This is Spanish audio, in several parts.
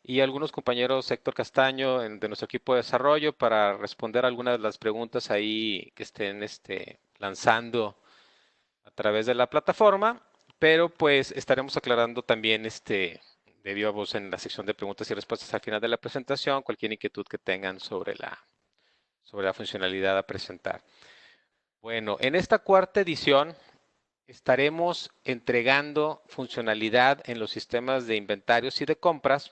y algunos compañeros, Héctor Castaño, de nuestro equipo de desarrollo, para responder algunas de las preguntas ahí que estén lanzando a través de la plataforma, pero pues estaremos aclarando también de viva voz en la sección de preguntas y respuestas al final de la presentación, cualquier inquietud que tengan sobre la funcionalidad a presentar. Bueno, en esta cuarta edición estaremos entregando funcionalidad en los sistemas de inventarios y de compras,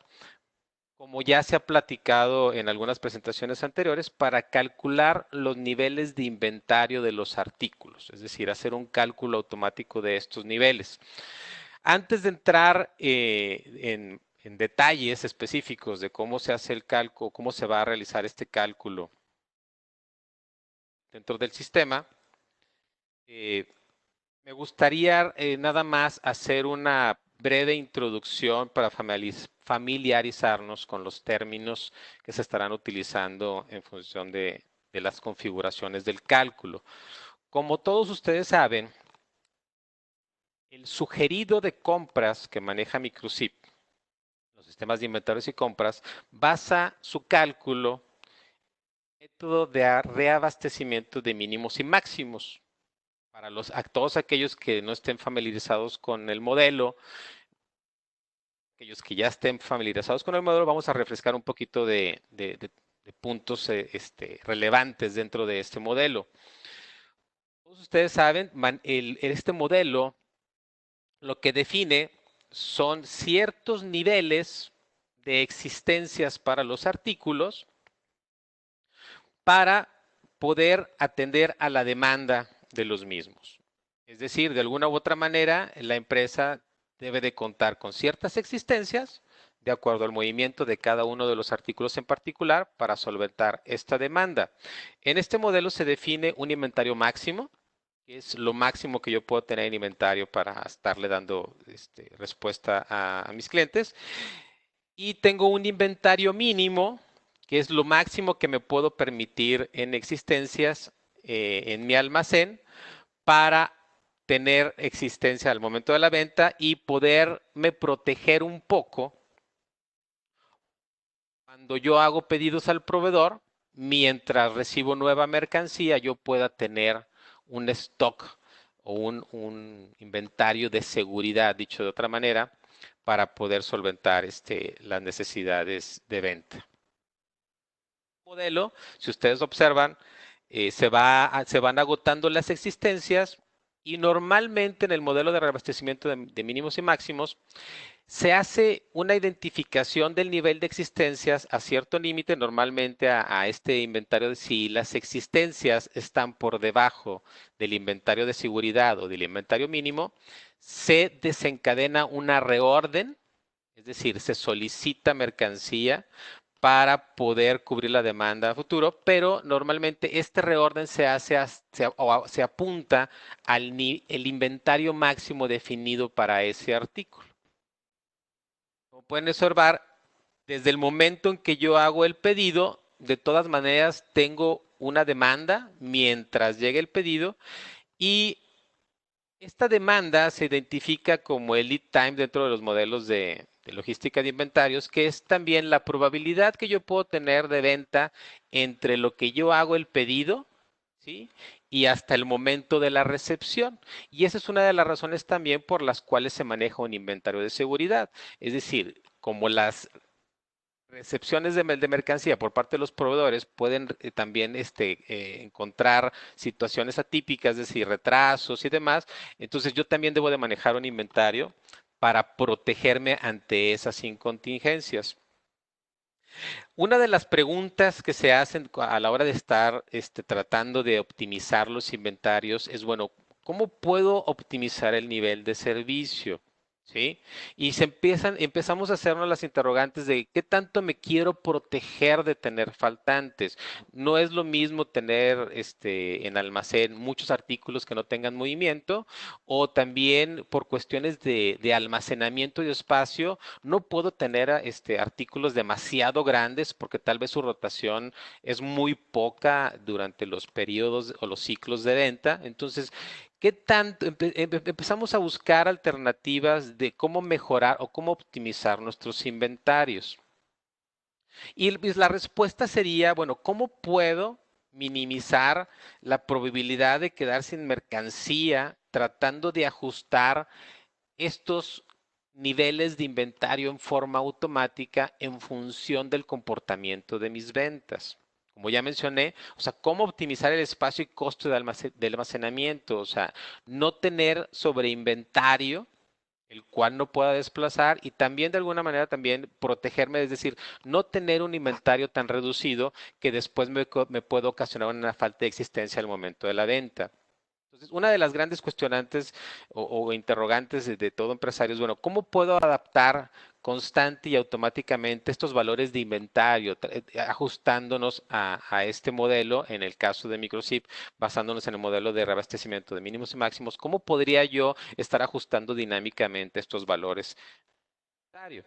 como ya se ha platicado en algunas presentaciones anteriores, para calcular los niveles de inventario de los artículos, es decir, hacer un cálculo automático de estos niveles. Antes de entrar en detalles específicos de cómo se hace el cálculo, cómo se va a realizar este cálculo dentro del sistema, eh, me gustaría nada más hacer una breve introducción para familiarizarnos con los términos que se estarán utilizando en función de las configuraciones del cálculo. Como todos ustedes saben, el sugerido de compras que maneja Microchip, los sistemas de inventarios y compras, basa su cálculo en el método de reabastecimiento de mínimos y máximos. Para todos aquellos que no estén familiarizados con el modelo, aquellos que ya estén familiarizados con el modelo, vamos a refrescar un poquito de puntos relevantes dentro de este modelo. Todos ustedes saben, este modelo lo que define son ciertos niveles de existencias para los artículos para poder atender a la demanda de los mismos. Es decir, de alguna u otra manera, la empresa debe de contar con ciertas existencias de acuerdo al movimiento de cada uno de los artículos en particular para solventar esta demanda. En este modelo se define un inventario máximo, que es lo máximo que yo puedo tener en inventario para estarle dando respuesta a mis clientes. Y tengo un inventario mínimo, que es lo máximo que me puedo permitir en existencias en mi almacén para tener existencia al momento de la venta y poderme proteger un poco cuando yo hago pedidos al proveedor. Mientras recibo nueva mercancía, yo pueda tener un stock o un inventario de seguridad, dicho de otra manera, para poder solventar las necesidades de venta. Modelo, si ustedes observan, se van agotando las existencias y normalmente en el modelo de reabastecimiento de mínimos y máximos se hace una identificación del nivel de existencias a cierto límite, normalmente a este inventario de si las existencias están por debajo del inventario de seguridad o del inventario mínimo, se desencadena una reorden, es decir, se solicita mercancía para poder cubrir la demanda a futuro, pero normalmente este reorden se apunta al el inventario máximo definido para ese artículo. Como pueden observar, desde el momento en que yo hago el pedido, de todas maneras tengo una demanda mientras llegue el pedido y esta demanda se identifica como el lead time dentro de los modelos de logística de inventarios, que es también la probabilidad que yo puedo tener de venta entre lo que yo hago el pedido, ¿sí? Y hasta el momento de la recepción. Y esa es una de las razones también por las cuales se maneja un inventario de seguridad. Es decir, como las recepciones de mercancía por parte de los proveedores pueden también encontrar situaciones atípicas, es decir, retrasos y demás. Entonces yo también debo de manejar un inventario para protegerme ante esas incontingencias. Una de las preguntas que se hacen a la hora de estar tratando de optimizar los inventarios es, bueno, ¿cómo puedo optimizar el nivel de servicio? ¿Sí? Y empezamos a hacernos las interrogantes de qué tanto me quiero proteger de tener faltantes. No es lo mismo tener en almacén muchos artículos que no tengan movimiento, o también por cuestiones de almacenamiento y espacio, no puedo tener artículos demasiado grandes porque tal vez su rotación es muy poca durante los periodos o los ciclos de venta. Entonces, ¿qué tanto empezamos a buscar alternativas de cómo mejorar o cómo optimizar nuestros inventarios? Y pues, la respuesta sería, bueno, ¿cómo puedo minimizar la probabilidad de quedar sin mercancía tratando de ajustar estos niveles de inventario en forma automática en función del comportamiento de mis ventas? Como ya mencioné, o sea, cómo optimizar el espacio y costo de almacenamiento, o sea, no tener sobreinventario el cual no pueda desplazar y también de alguna manera también protegerme, es decir, no tener un inventario tan reducido que después me pueda ocasionar una falta de existencia al momento de la venta. Entonces, una de las grandes cuestionantes o interrogantes de todo empresario es, bueno, ¿cómo puedo adaptar constante y automáticamente estos valores de inventario, ajustándonos a este modelo, en el caso de Microchip, basándonos en el modelo de reabastecimiento de mínimos y máximos? ¿Cómo podría yo estar ajustando dinámicamente estos valores de inventario?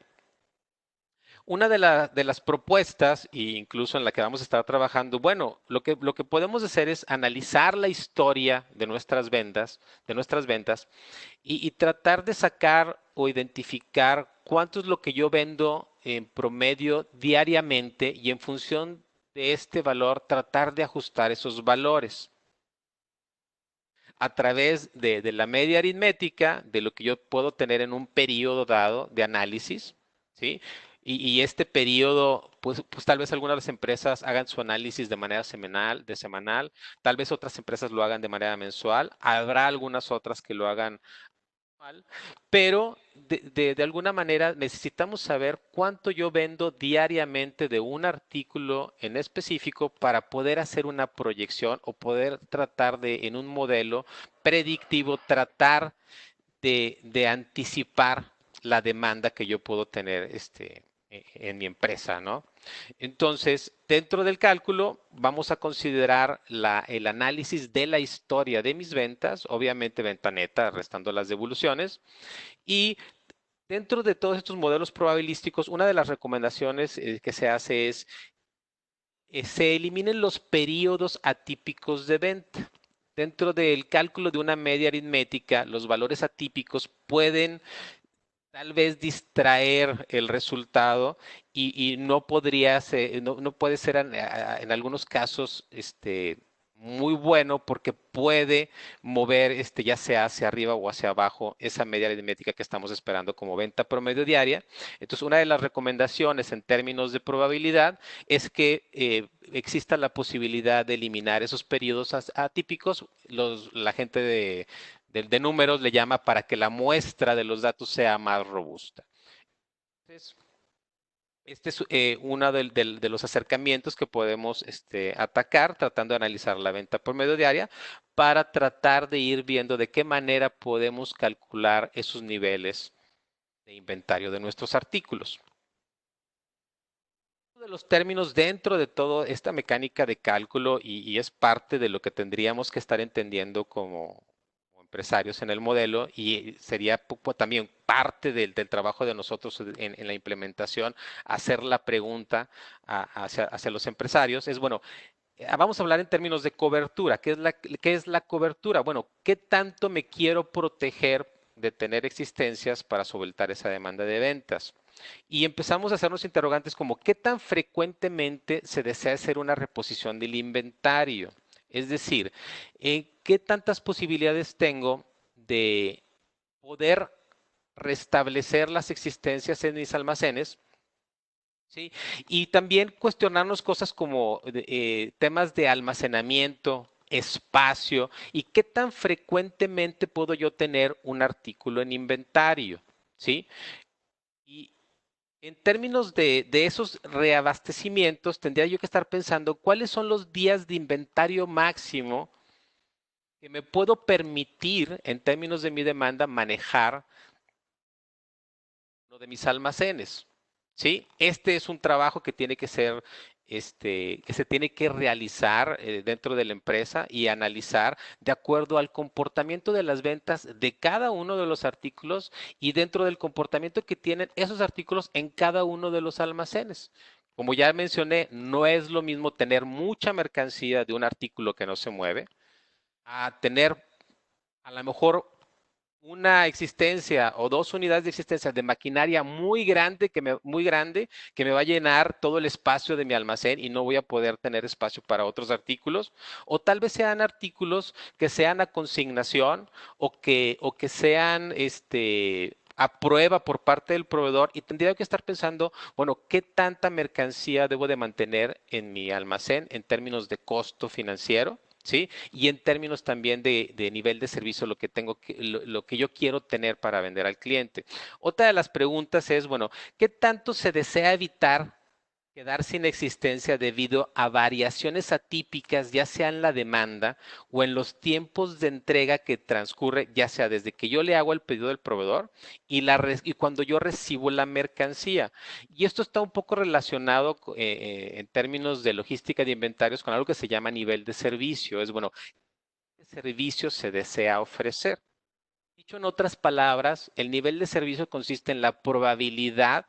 Una de las propuestas, e incluso en la que vamos a estar trabajando, bueno, lo que podemos hacer es analizar la historia de nuestras ventas y tratar de sacar o identificar cuánto es lo que yo vendo en promedio diariamente y en función de este valor tratar de ajustar esos valores a través de la media aritmética, de lo que yo puedo tener en un periodo dado de análisis, ¿sí? Y este periodo, pues tal vez algunas de las empresas hagan su análisis de manera semanal, tal vez otras empresas lo hagan de manera mensual, habrá algunas otras que lo hagan mal, pero de alguna manera necesitamos saber cuánto yo vendo diariamente de un artículo en específico para poder hacer una proyección o poder tratar de, en un modelo predictivo, tratar de anticipar la demanda que yo puedo tener en mi empresa, ¿no? Entonces, dentro del cálculo, vamos a considerar el análisis de la historia de mis ventas, obviamente venta neta, restando las devoluciones, y dentro de todos estos modelos probabilísticos, una de las recomendaciones que se hace es se eliminen los periodos atípicos de venta. Dentro del cálculo de una media aritmética, los valores atípicos pueden tal vez distraer el resultado y no podría ser, no puede ser en algunos casos muy bueno porque puede mover ya sea hacia arriba o hacia abajo esa media aritmética que estamos esperando como venta promedio diaria. Entonces, una de las recomendaciones en términos de probabilidad es que exista la posibilidad de eliminar esos periodos atípicos. La gente de números le llama para que la muestra de los datos sea más robusta. Entonces, este es uno de los acercamientos que podemos atacar tratando de analizar la venta por medio diaria para tratar de ir viendo de qué manera podemos calcular esos niveles de inventario de nuestros artículos. Uno de los términos dentro de toda esta mecánica de cálculo y es parte de lo que tendríamos que estar entendiendo como empresarios en el modelo y sería también parte del trabajo de nosotros en la implementación, hacer la pregunta hacia los empresarios, es bueno, vamos a hablar en términos de cobertura. Qué es la cobertura? Bueno, ¿qué tanto me quiero proteger de tener existencias para solventar esa demanda de ventas? Y empezamos a hacernos interrogantes como ¿qué tan frecuentemente se desea hacer una reposición del inventario? Es decir, ¿qué tantas posibilidades tengo de poder restablecer las existencias en mis almacenes? ¿Sí? Y también cuestionarnos cosas como temas de almacenamiento, espacio y qué tan frecuentemente puedo yo tener un artículo en inventario. ¿Sí? Y en términos de esos reabastecimientos, tendría yo que estar pensando cuáles son los días de inventario máximo que me puedo permitir en términos de mi demanda manejar uno de mis almacenes. ¿Sí? Este es un trabajo que tiene que ser, que se tiene que realizar dentro de la empresa y analizar de acuerdo al comportamiento de las ventas de cada uno de los artículos y dentro del comportamiento que tienen esos artículos en cada uno de los almacenes. Como ya mencioné, no es lo mismo tener mucha mercancía de un artículo que no se mueve a tener a lo mejor una existencia o dos unidades de existencia de maquinaria muy grande que me va a llenar todo el espacio de mi almacén y no voy a poder tener espacio para otros artículos, o tal vez sean artículos que sean a consignación o que sean a prueba por parte del proveedor y tendría que estar pensando, bueno, ¿qué tanta mercancía debo de mantener en mi almacén en términos de costo financiero? ¿Sí? Y en términos también de nivel de servicio, lo que yo quiero tener para vender al cliente. Otra de las preguntas es, bueno, ¿qué tanto se desea evitar quedar sin existencia debido a variaciones atípicas, ya sea en la demanda o en los tiempos de entrega que transcurre, ya sea desde que yo le hago el pedido del proveedor y cuando yo recibo la mercancía? Y esto está un poco relacionado en términos de logística de inventarios con algo que se llama nivel de servicio. Es bueno, ¿qué servicio se desea ofrecer? Dicho en otras palabras, el nivel de servicio consiste en la probabilidad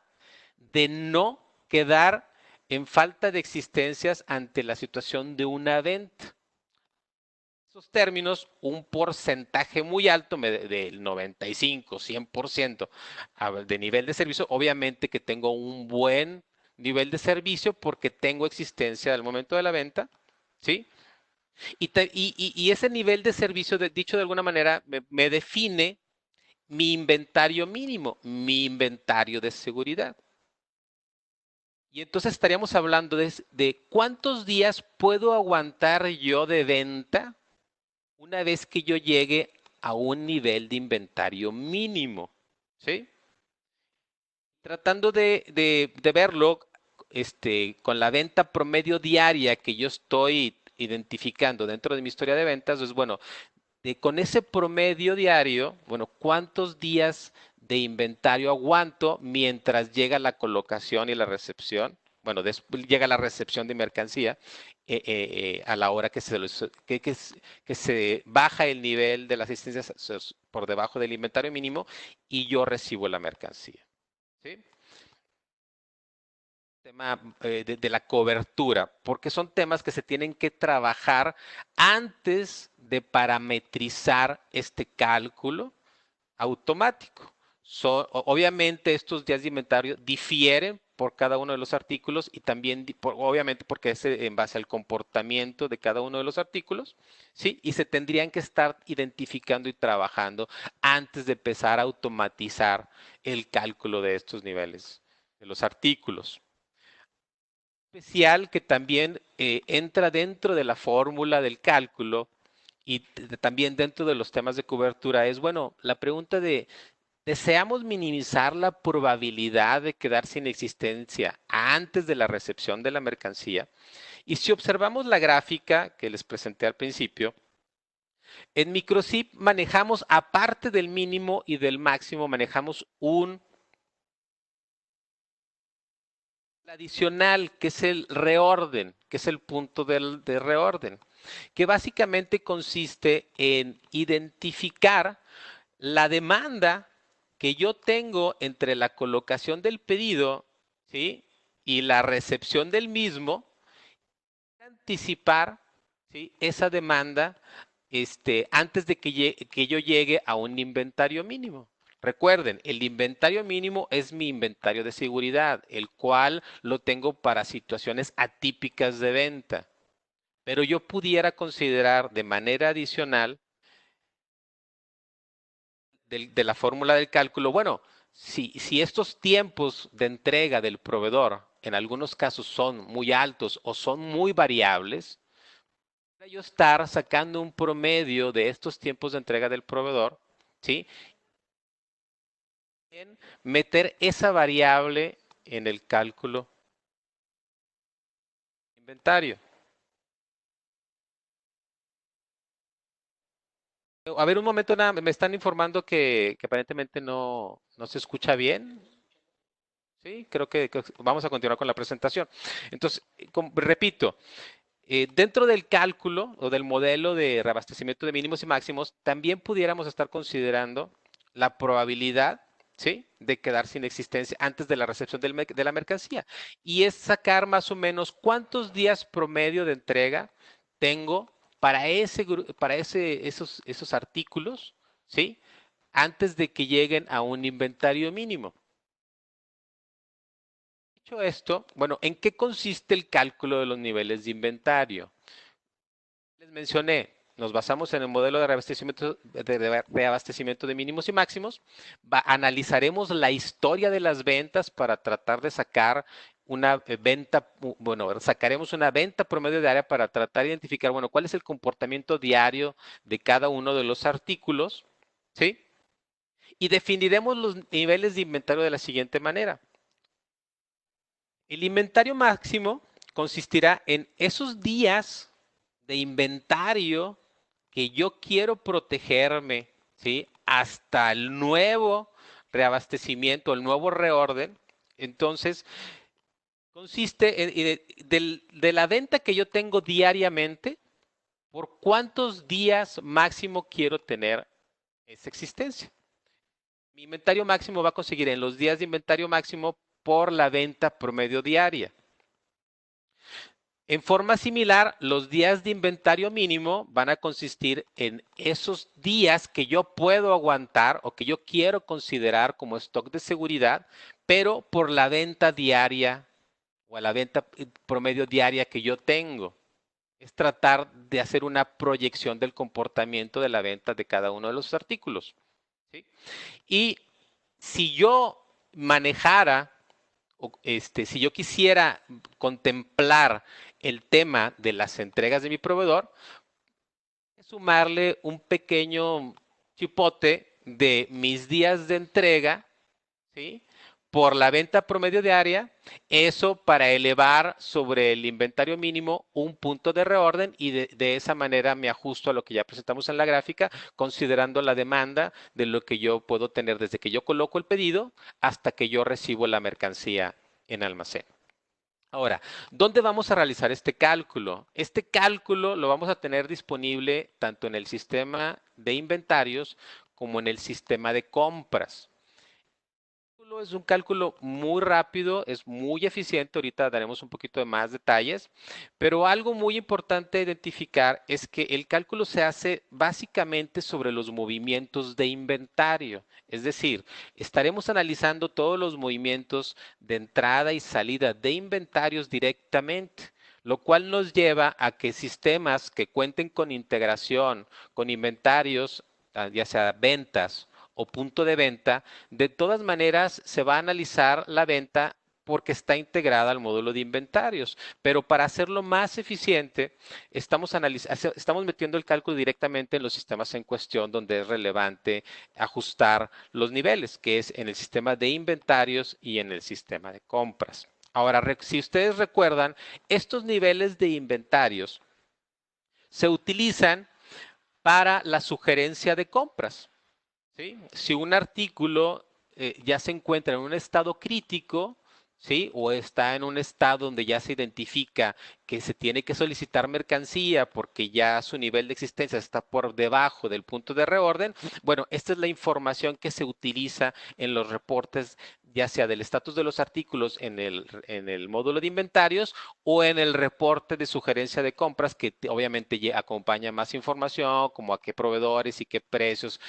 de no quedar en falta de existencias ante la situación de una venta. En esos términos, un porcentaje muy alto del 95, 100% de nivel de servicio, obviamente que tengo un buen nivel de servicio porque tengo existencia al momento de la venta, ¿sí? Y ese nivel de servicio, dicho de alguna manera, me define mi inventario mínimo, mi inventario de seguridad. Y entonces estaríamos hablando de cuántos días puedo aguantar yo de venta una vez que yo llegue a un nivel de inventario mínimo. ¿Sí? Tratando de verlo con la venta promedio diaria que yo estoy identificando dentro de mi historia de ventas, es bueno, con ese promedio diario, bueno, ¿cuántos días de inventario aguanto mientras llega la colocación y la recepción? Bueno, después llega la recepción de mercancía a la hora que se baja el nivel de la asistencia por debajo del inventario mínimo y yo recibo la mercancía. ¿Sí? Tema de la cobertura, porque son temas que se tienen que trabajar antes de parametrizar este cálculo automático. Obviamente estos días de inventario difieren por cada uno de los artículos y también obviamente porque es en base al comportamiento de cada uno de los artículos, ¿sí? Y se tendrían que estar identificando y trabajando antes de empezar a automatizar el cálculo de estos niveles de los artículos especial que también entra dentro de la fórmula del cálculo y también dentro de los temas de cobertura es, bueno, la pregunta de, ¿deseamos minimizar la probabilidad de quedar sin existencia antes de la recepción de la mercancía? Y si observamos la gráfica que les presenté al principio, en Microchip manejamos, aparte del mínimo y del máximo, manejamos un adicional, que es el reorden, que es el punto de reorden, que básicamente consiste en identificar la demanda que yo tengo entre la colocación del pedido, ¿sí? Y la recepción del mismo, anticipar, ¿sí? Esa demanda antes de que yo llegue a un inventario mínimo. Recuerden, el inventario mínimo es mi inventario de seguridad, el cual lo tengo para situaciones atípicas de venta. Pero yo pudiera considerar de manera adicional de la fórmula del cálculo, bueno, si estos tiempos de entrega del proveedor en algunos casos son muy altos o son muy variables, yo estar sacando un promedio de estos tiempos de entrega del proveedor, ¿sí? En meter esa variable en el cálculo de inventario. A ver, un momento, nada, me están informando que aparentemente no se escucha bien. Sí, creo que vamos a continuar con la presentación. Entonces, repito, dentro del cálculo o del modelo de reabastecimiento de mínimos y máximos, también pudiéramos estar considerando la probabilidad, ¿sí? De quedar sin existencia antes de la recepción de la mercancía. Y es sacar más o menos cuántos días promedio de entrega tengo para esos artículos, ¿sí? antes de que lleguen a un inventario mínimo. Dicho esto, bueno, ¿en qué consiste el cálculo de los niveles de inventario? Les mencioné, nos basamos en el modelo de reabastecimiento de mínimos y máximos. Analizaremos la historia de las ventas para tratar de sacar una venta, bueno, sacaremos una venta promedio diaria para tratar de identificar, bueno, cuál es el comportamiento diario de cada uno de los artículos, ¿sí? Y definiremos los niveles de inventario de la siguiente manera. El inventario máximo consistirá en esos días de inventario que yo quiero protegerme, ¿sí? Hasta el nuevo reabastecimiento, el nuevo reorden. Entonces, consiste de la venta que yo tengo diariamente, por cuántos días máximo quiero tener esa existencia. Mi inventario máximo va a conseguir en los días de inventario máximo por la venta promedio diaria. En forma similar, los días de inventario mínimo van a consistir en esos días que yo puedo aguantar o que yo quiero considerar como stock de seguridad, pero por la venta diaria o a la venta promedio diaria que yo tengo. Es tratar de hacer una proyección del comportamiento de la venta de cada uno de los artículos. ¿Sí? Y si yo manejara si yo quisiera contemplar el tema de las entregas de mi proveedor, sumarle un pequeño chipote de mis días de entrega, ¿sí? Por la venta promedio diaria, eso para elevar sobre el inventario mínimo un punto de reorden y de esa manera me ajusto a lo que ya presentamos en la gráfica, considerando la demanda de lo que yo puedo tener desde que yo coloco el pedido hasta que yo recibo la mercancía en almacén. Ahora, ¿dónde vamos a realizar este cálculo? Este cálculo lo vamos a tener disponible tanto en el sistema de inventarios como en el sistema de compras. Es un cálculo muy rápido, es muy eficiente, ahorita daremos un poquito de más detalles, pero algo muy importante identificar es que el cálculo se hace básicamente sobre los movimientos de inventario, es decir, estaremos analizando todos los movimientos de entrada y salida de inventarios directamente, lo cual nos lleva a que sistemas que cuenten con integración, con inventarios, ya sea ventas, o punto de venta, de todas maneras se va a analizar la venta porque está integrada al módulo de inventarios. Pero para hacerlo más eficiente, estamos metiendo el cálculo directamente en los sistemas en cuestión donde es relevante ajustar los niveles, que es en el sistema de inventarios y en el sistema de compras. Ahora, si ustedes recuerdan, estos niveles de inventarios se utilizan para la sugerencia de compras. ¿Sí? Si un artículo ya se encuentra en un estado crítico, ¿sí? O está en un estado donde ya se identifica que se tiene que solicitar mercancía porque ya su nivel de existencia está por debajo del punto de reorden, bueno, esta es la información que se utiliza en los reportes ya sea del estatus de los artículos en el módulo de inventarios o en el reporte de sugerencia de compras que obviamente acompaña más información como a qué proveedores y qué precios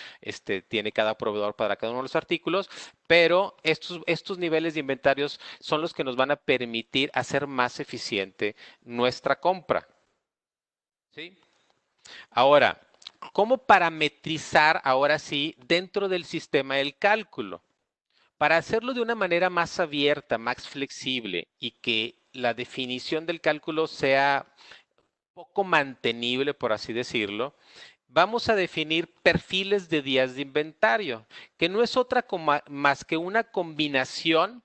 tiene cada proveedor para cada uno de los artículos, pero estos niveles de inventarios son los que nos van a permitir hacer más eficiente nuestra compra. ¿Sí? Ahora, ¿cómo parametrizar ahora sí dentro del sistema el cálculo? Para hacerlo de una manera más abierta, más flexible y que la definición del cálculo sea poco mantenible, por así decirlo, vamos a definir perfiles de días de inventario, que no es otra más que una combinación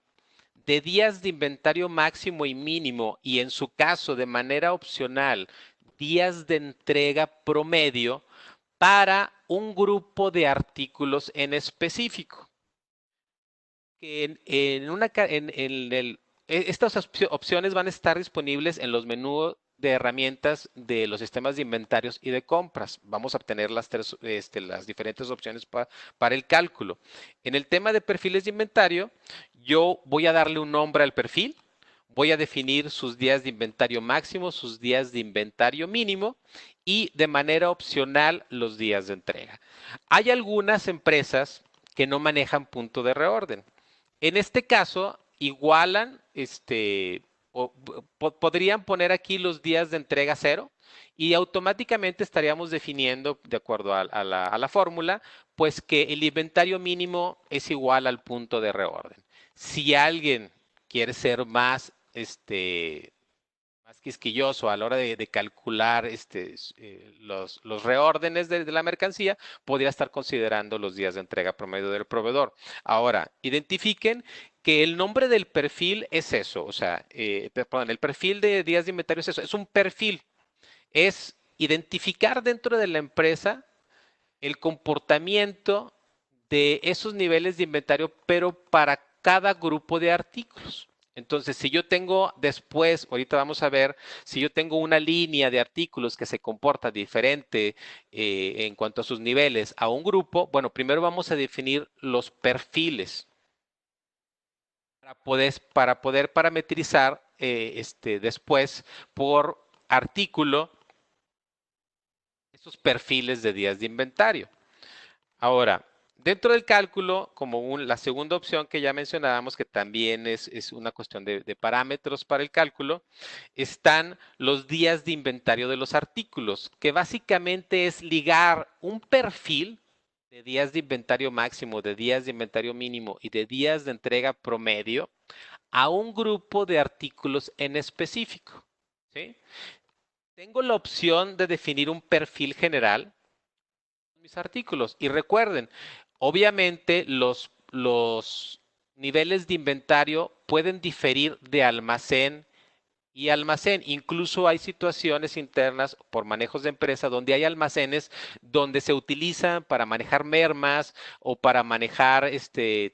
de días de inventario máximo y mínimo y en su caso de manera opcional, días de entrega promedio para un grupo de artículos en específico. Estas opciones van a estar disponibles en los menús de herramientas de los sistemas de inventarios y de compras. Vamos a obtener las diferentes opciones para el cálculo. En el tema de perfiles de inventario, yo voy a darle un nombre al perfil, voy a definir sus días de inventario máximo, sus días de inventario mínimo y de manera opcional los días de entrega. Hay algunas empresas que no manejan punto de reorden. En este caso, igualan, podrían poner aquí los días de entrega cero y automáticamente estaríamos definiendo, de acuerdo a la fórmula, pues que el inventario mínimo es igual al punto de reorden. Si alguien quiere ser más, más quisquilloso a la hora de calcular los reórdenes de la mercancía, podría estar considerando los días de entrega promedio del proveedor. Ahora, identifiquen que el nombre del perfil es eso, o sea, perdón, el perfil de días de inventario es eso, es un perfil, es identificar dentro de la empresa el comportamiento de esos niveles de inventario, pero para cada grupo de artículos. Entonces, si yo tengo después, ahorita vamos a ver, si yo tengo una línea de artículos que se comporta diferente en cuanto a sus niveles a un grupo, bueno, primero vamos a definir los perfiles para poder parametrizar después por artículo esos perfiles de días de inventario. Ahora, dentro del cálculo, como la segunda opción que ya mencionábamos, que también es una cuestión de parámetros para el cálculo, están los días de inventario de los artículos, que básicamente es ligar un perfil de días de inventario máximo, de días de inventario mínimo y de días de entrega promedio a un grupo de artículos en específico. ¿Sí? Tengo la opción de definir un perfil general mis artículos. Y recuerden, obviamente los niveles de inventario pueden diferir de almacén y almacén. Incluso hay situaciones internas por manejos de empresa donde hay almacenes donde se utilizan para manejar mermas o para manejar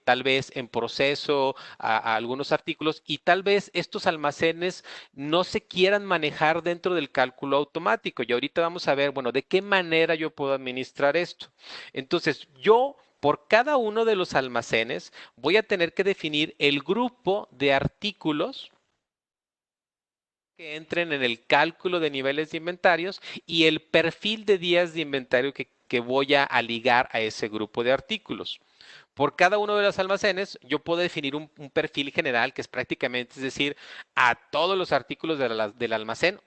tal vez en proceso a algunos artículos y tal vez estos almacenes no se quieran manejar dentro del cálculo automático. Y ahorita vamos a ver, bueno, de qué manera yo puedo administrar esto. Entonces, yo por cada uno de los almacenes voy a tener que definir el grupo de artículos que entren en el cálculo de niveles de inventarios y el perfil de días de inventario que voy a ligar a ese grupo de artículos. Por cada uno de los almacenes, yo puedo definir un perfil general, que es prácticamente, es decir, a todos los artículos del almacén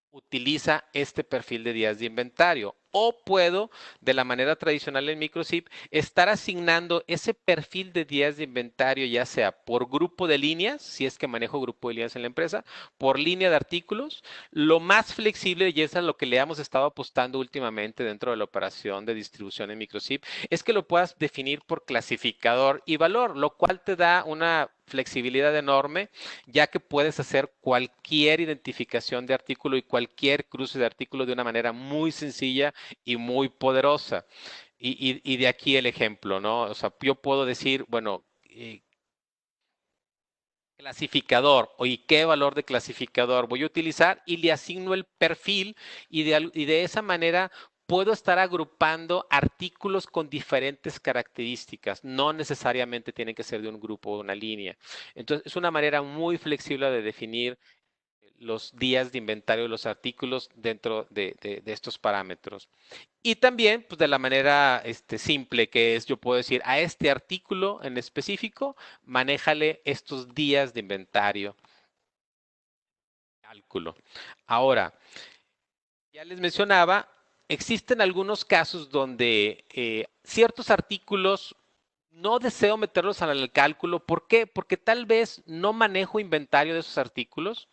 utiliza este perfil de días de inventario. O puedo, de la manera tradicional en Microchip, estar asignando ese perfil de días de inventario, ya sea por grupo de líneas, si es que manejo grupo de líneas en la empresa, por línea de artículos. Lo más flexible, y eso es lo que le hemos estado apostando últimamente dentro de la operación de distribución en Microchip, es que lo puedas definir por clasificador y valor, lo cual te da una flexibilidad enorme, ya que puedes hacer cualquier identificación de artículo y cualquier cruce de artículo de una manera muy sencilla y muy poderosa. Y de aquí el ejemplo, ¿no? O sea, yo puedo decir, bueno, clasificador o y qué valor de clasificador voy a utilizar y le asigno el perfil y de esa manera puedo estar agrupando artículos con diferentes características. No necesariamente tienen que ser de un grupo o una línea. Entonces, es una manera muy flexible de definir los días de inventario de los artículos dentro de estos parámetros. Y también, pues de la manera simple que es, yo puedo decir a este artículo en específico, manéjale estos días de inventario. Cálculo. Ahora, ya les mencionaba, existen algunos casos donde ciertos artículos no deseo meterlos al cálculo. ¿Por qué? Porque tal vez no manejo inventario de esos artículos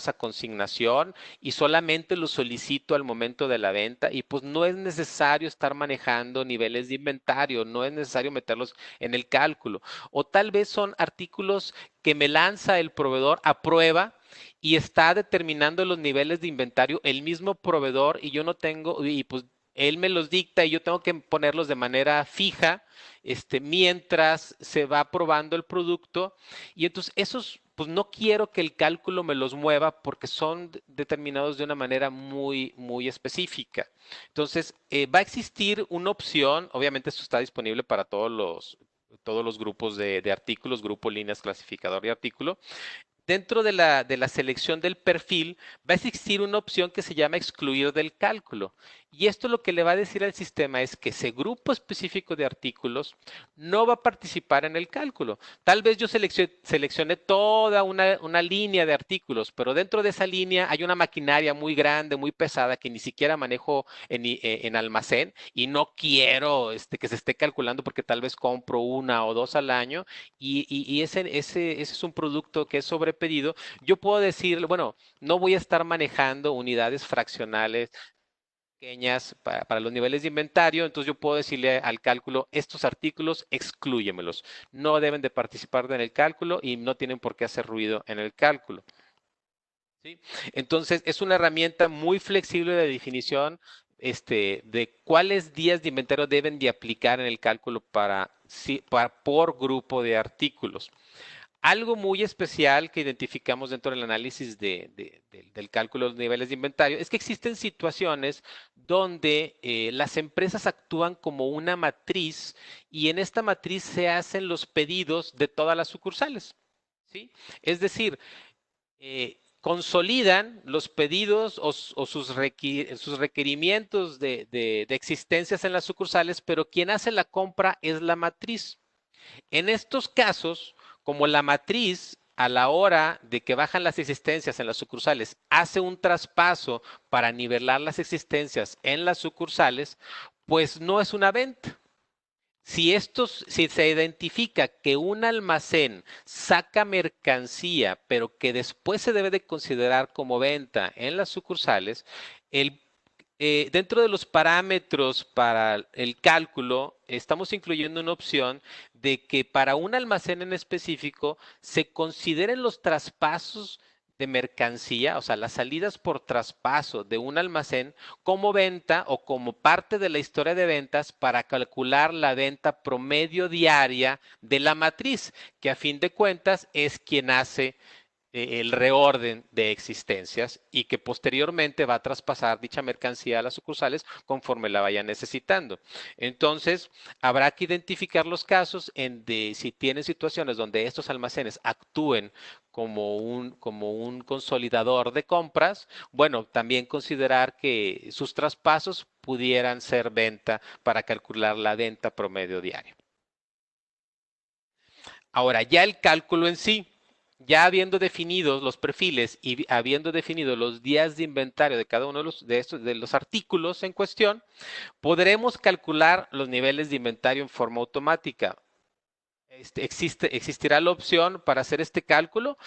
a consignación y solamente los solicito al momento de la venta y pues no es necesario estar manejando niveles de inventario, no es necesario meterlos en el cálculo. O tal vez son artículos que me lanza el proveedor a prueba y está determinando los niveles de inventario el mismo proveedor y yo no tengo, y pues él me los dicta y yo tengo que ponerlos de manera fija, mientras se va probando el producto. Y entonces esos, pues no quiero que el cálculo me los mueva porque son determinados de una manera muy, muy específica. Entonces, va a existir una opción, obviamente esto está disponible para todos todos los grupos de artículos, grupo, líneas, clasificador y artículo. Dentro de la selección del perfil va a existir una opción que se llama excluir del cálculo. Y esto lo que le va a decir al sistema es que ese grupo específico de artículos no va a participar en el cálculo. Tal vez yo seleccioné toda una línea de artículos, pero dentro de esa línea hay una maquinaria muy grande, muy pesada, que ni siquiera manejo en almacén y no quiero que se esté calculando porque tal vez compro una o dos al año y ese es un producto que es sobrepedido. Yo puedo decir, bueno, no voy a estar manejando unidades fraccionales pequeñas para los niveles de inventario, entonces yo puedo decirle al cálculo, estos artículos exclúyemelos, no deben de participar en el cálculo y no tienen por qué hacer ruido en el cálculo. ¿Sí? Entonces es una herramienta muy flexible de definición de cuáles días de inventario deben de aplicar en el cálculo por grupo de artículos. Algo muy especial que identificamos dentro del análisis del cálculo de los niveles de inventario es que existen situaciones donde las empresas actúan como una matriz y en esta matriz se hacen los pedidos de todas las sucursales. ¿Sí? Es decir, consolidan los pedidos o sus requerimientos de existencias en las sucursales, pero quien hace la compra es la matriz. En estos casos, como la matriz a la hora de que bajan las existencias en las sucursales hace un traspaso para nivelar las existencias en las sucursales, pues no es una venta. Si se identifica que un almacén saca mercancía, pero que después se debe de considerar como venta en las sucursales, dentro de los parámetros para el cálculo, estamos incluyendo una opción de que para un almacén en específico se consideren los traspasos de mercancía, o sea, las salidas por traspaso de un almacén como venta o como parte de la historia de ventas para calcular la venta promedio diaria de la matriz, que a fin de cuentas es quien hace el reorden de existencias y que posteriormente va a traspasar dicha mercancía a las sucursales conforme la vayan necesitando. Entonces, habrá que identificar los casos si tienen situaciones donde estos almacenes actúen como un consolidador de compras, bueno, también considerar que sus traspasos pudieran ser venta para calcular la venta promedio diaria. Ahora, ya el cálculo en sí, ya habiendo definido los perfiles y habiendo definido los días de inventario de cada uno de los artículos en cuestión, podremos calcular los niveles de inventario en forma automática. Existirá la opción para hacer este cálculo.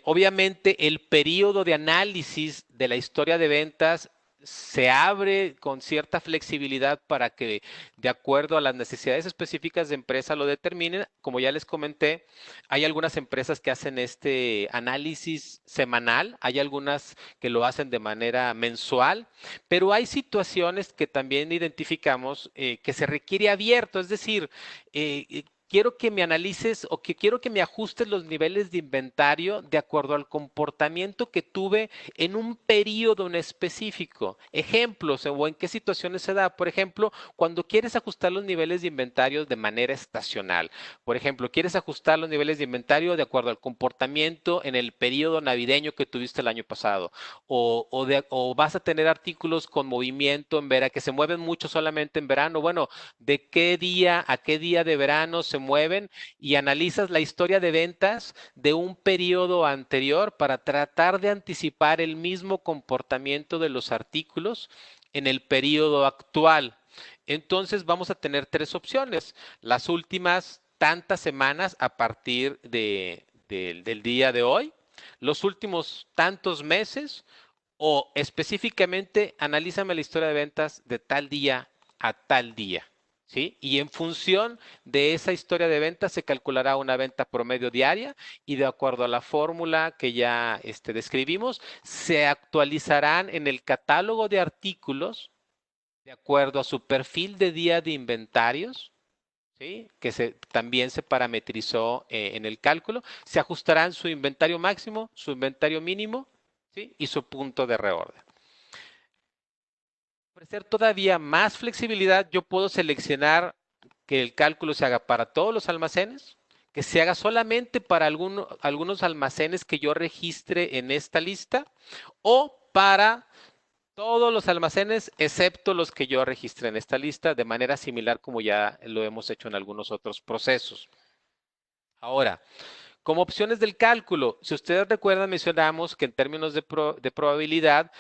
Obviamente, el periodo de análisis de la historia de ventas se abre con cierta flexibilidad para que, de acuerdo a las necesidades específicas de empresa, lo determinen. Como ya les comenté, hay algunas empresas que hacen este análisis semanal, hay algunas que lo hacen de manera mensual, pero hay situaciones que también identificamos que se requiere abierto, es decir, quiero que me analices o que quiero que me ajustes los niveles de inventario de acuerdo al comportamiento que tuve en un periodo en específico. Ejemplos o en qué situaciones se da. Por ejemplo, cuando quieres ajustar los niveles de inventario de manera estacional. Por ejemplo, quieres ajustar los niveles de inventario de acuerdo al comportamiento en el periodo navideño que tuviste el año pasado. O vas a tener artículos con movimiento en verano que se mueven mucho solamente en verano. Bueno, de qué día a qué día de verano se mueven y analizas la historia de ventas de un periodo anterior para tratar de anticipar el mismo comportamiento de los artículos en el periodo actual. Entonces vamos a tener tres opciones. Las últimas tantas semanas a partir del día de hoy, los últimos tantos meses o específicamente analízame la historia de ventas de tal día a tal día. ¿Sí? Y en función de esa historia de ventas se calculará una venta promedio diaria y de acuerdo a la fórmula que ya describimos, se actualizarán en el catálogo de artículos de acuerdo a su perfil de día de inventarios, ¿sí? Que también se parametrizó en el cálculo, se ajustarán su inventario máximo, su inventario mínimo, ¿sí? Y su punto de reorden. Para ofrecer todavía más flexibilidad, yo puedo seleccionar que el cálculo se haga para todos los almacenes, que se haga solamente para algunos almacenes que yo registre en esta lista o para todos los almacenes excepto los que yo registre en esta lista, de manera similar como ya lo hemos hecho en algunos otros procesos. Ahora, como opciones del cálculo, si ustedes recuerdan, mencionamos que en términos de probabilidad,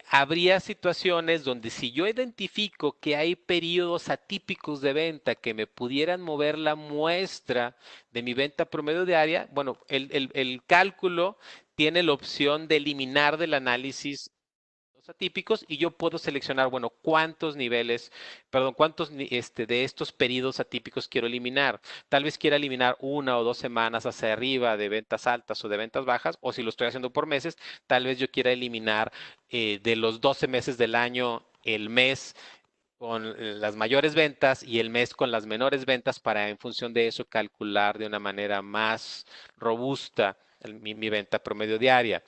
habría situaciones donde si yo identifico que hay periodos atípicos de venta que me pudieran mover la muestra de mi venta promedio diaria, bueno, el cálculo tiene la opción de eliminar del análisis atípicos y yo puedo seleccionar, bueno, cuántos niveles, perdón, cuántos de estos periodos atípicos quiero eliminar. Tal vez quiera eliminar 1 o 2 semanas hacia arriba de ventas altas o de ventas bajas, o si lo estoy haciendo por meses, tal vez yo quiera eliminar de los 12 meses del año el mes con las mayores ventas y el mes con las menores ventas para en función de eso calcular de una manera más robusta mi venta promedio diaria.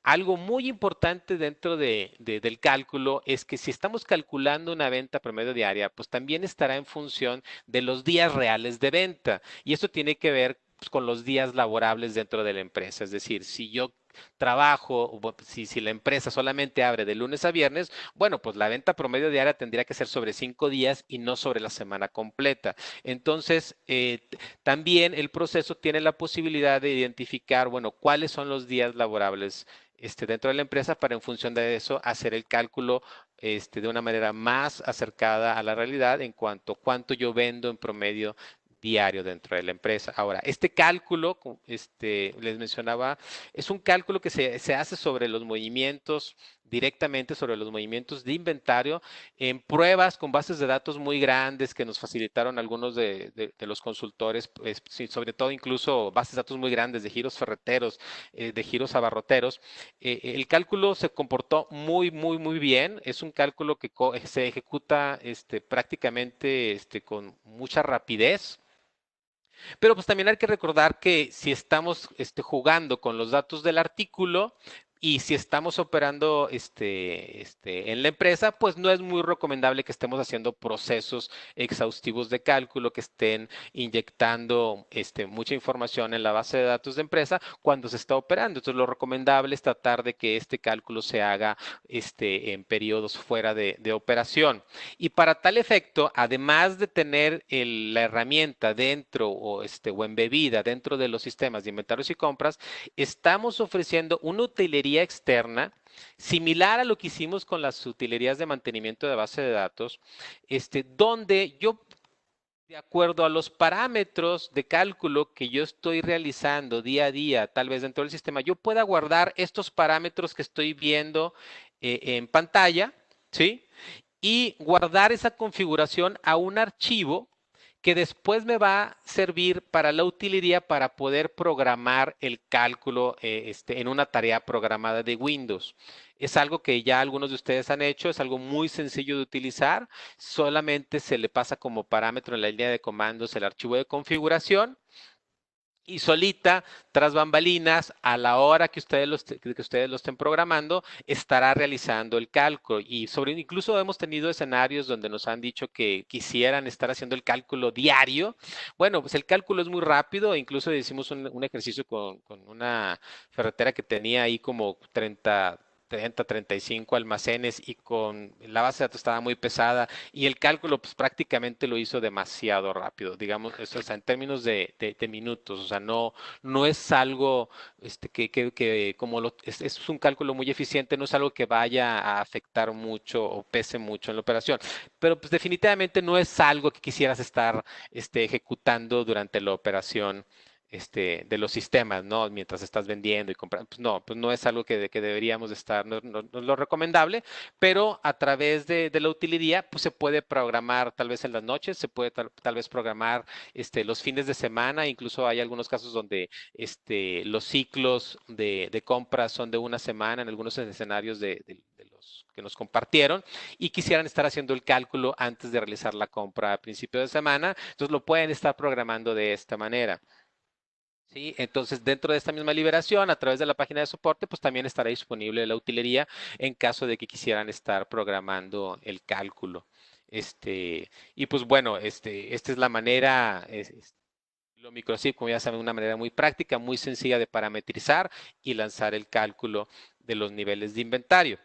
Algo muy importante dentro del cálculo es que si estamos calculando una venta promedio diaria, pues también estará en función de los días reales de venta. Y eso tiene que ver pues, con los días laborables dentro de la empresa. Es decir, si yo trabajo, si la empresa solamente abre de lunes a viernes, bueno, pues la venta promedio diaria tendría que ser sobre 5 días y no sobre la semana completa. Entonces, también el proceso tiene la posibilidad de identificar, bueno, cuáles son los días laborables dentro de la empresa para en función de eso hacer el cálculo de una manera más acercada a la realidad en cuanto a cuánto yo vendo en promedio diario dentro de la empresa. Ahora, este cálculo, les mencionaba, es un cálculo que se hace sobre los movimientos, directamente sobre los movimientos de inventario en pruebas con bases de datos muy grandes que nos facilitaron algunos de los consultores, pues, sí, sobre todo incluso bases de datos muy grandes de giros ferreteros, de giros abarroteros. El cálculo se comportó muy bien. Es un cálculo que se ejecuta prácticamente con mucha rapidez. Pero pues también hay que recordar que si estamos jugando con los datos del artículo y si estamos operando en la empresa, pues no es muy recomendable que estemos haciendo procesos exhaustivos de cálculo, que estén inyectando mucha información en la base de datos de empresa cuando se está operando. Entonces lo recomendable es tratar de que este cálculo se haga en periodos fuera de operación. Y para tal efecto, además de tener la herramienta dentro o embebida dentro de los sistemas de inventarios y compras, estamos ofreciendo una utilería externa similar a lo que hicimos con las utilerías de mantenimiento de base de datos, donde yo de acuerdo a los parámetros de cálculo que yo estoy realizando día a día, tal vez dentro del sistema, yo pueda guardar estos parámetros que estoy viendo en pantalla, ¿sí? Y guardar esa configuración a un archivo que después me va a servir para la utilería para poder programar el cálculo en una tarea programada de Windows. Es algo que ya algunos de ustedes han hecho, es algo muy sencillo de utilizar, solamente se le pasa como parámetro en la línea de comandos el archivo de configuración y solita, tras bambalinas, a la hora que ustedes lo estén programando, estará realizando el cálculo. Y incluso hemos tenido escenarios donde nos han dicho que quisieran estar haciendo el cálculo diario. Bueno, pues el cálculo es muy rápido. Incluso hicimos un ejercicio con una ferretera que tenía ahí como 35 almacenes y con la base de datos estaba muy pesada y el cálculo pues prácticamente lo hizo demasiado rápido, digamos, eso, o sea, en términos de minutos, o sea, no es algo que como es un cálculo muy eficiente, no es algo que vaya a afectar mucho o pese mucho en la operación, pero pues definitivamente no es algo que quisieras estar ejecutando durante la operación de los sistemas, ¿no? Mientras estás vendiendo y comprando. Pues no es algo que deberíamos de estar, no es lo recomendable, pero a través de la utilería, pues se puede programar tal vez en las noches, se puede tal vez programar los fines de semana, incluso hay algunos casos donde los ciclos de compra son de una semana en algunos escenarios de los que nos compartieron y quisieran estar haciendo el cálculo antes de realizar la compra a principio de semana, entonces lo pueden estar programando de esta manera. Sí, entonces dentro de esta misma liberación, a través de la página de soporte, pues también estará disponible la utilería en caso de que quisieran estar programando el cálculo. Y pues bueno, esta es la manera, lo microsif, como ya saben, una manera muy práctica, muy sencilla de parametrizar y lanzar el cálculo de los niveles de inventario.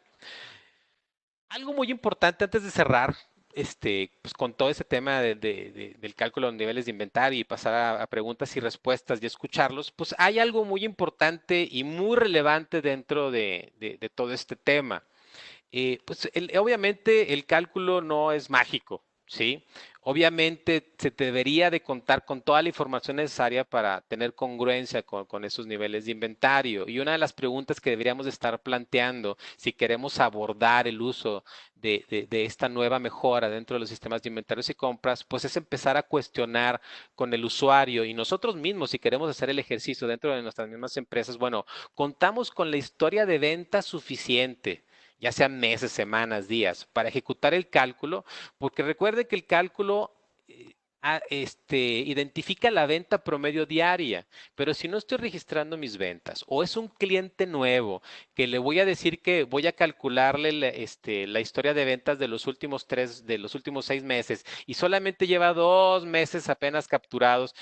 Algo muy importante antes de cerrar, pues con todo ese tema del cálculo de niveles de inventario y pasar a preguntas y respuestas y escucharlos, pues hay algo muy importante y muy relevante dentro de todo este tema. Pues obviamente el cálculo no es mágico, ¿sí? Obviamente se debería de contar con toda la información necesaria para tener congruencia con esos niveles de inventario. Y una de las preguntas que deberíamos estar planteando si queremos abordar el uso de esta nueva mejora dentro de los sistemas de inventarios y compras, pues es empezar a cuestionar con el usuario y nosotros mismos, si queremos hacer el ejercicio dentro de nuestras mismas empresas, bueno, contamos con la historia de venta suficiente, ya sean meses, semanas, días, para ejecutar el cálculo, porque recuerde que el cálculo identifica la venta promedio diaria, pero si no estoy registrando mis ventas o es un cliente nuevo que le voy a decir que voy a calcularle la historia de ventas de los últimos de los últimos 6 meses y solamente lleva 2 meses apenas capturados,